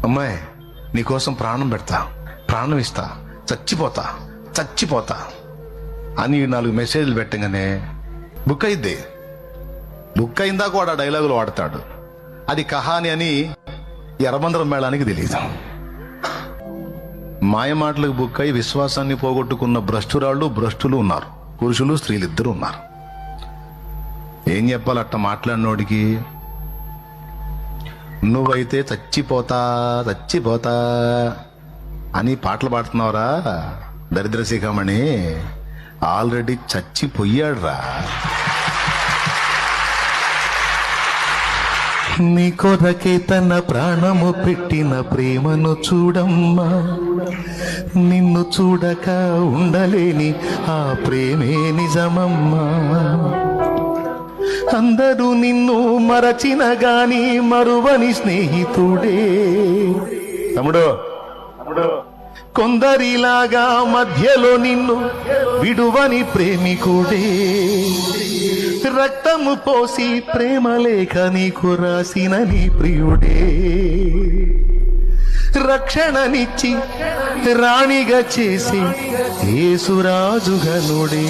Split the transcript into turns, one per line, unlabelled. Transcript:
అమ్మాయి నీకోసం ప్రాణం పెడతా, ప్రాణం ఇస్తా, చచ్చిపోతా చచ్చిపోతా అని 4 మెసేజ్లు పెట్టగానే బుక్ అయింది. బుక్ అయిందా కూడా డైలాగులు వాడతాడు. అది కహాని అని ఎర్రబందరం మేళానికి తెలియదు. మాయ మాటలకు బుక్ అయి విశ్వాసాన్ని పోగొట్టుకున్న భ్రష్టులు ఉన్నారు. పురుషులు స్త్రీలు ఇద్దరు ఉన్నారు. ఏం చెప్పాలి అట్ట మాట్లాడినోడికి? నువ్వైతే చచ్చిపోతా చచ్చిపోతా అని పాటలు పాడుతున్నావురా దరిద్రశిఖమణి, ఆల్రెడీ చచ్చిపోయాడురా. నీ కొరకే తన ప్రాణము పెట్టిన ప్రేమను చూడమ్మా, నిన్ను చూడక ఉండలేని ఆ ప్రేమే నిజమమ్మా. అందరూ నిన్ను మరచిన గాని మరువని స్నేహితుడే తమ్ముడు, కొందరిలాగా మధ్యలో నిన్ను విడువని ప్రేమికుడే. రక్తము పోసి ప్రేమ లేఖ నీకు రాసిన నీ ప్రియుడే. రక్షణనిచ్చి రాణిగా చేసి యేసురాజుగనుడే.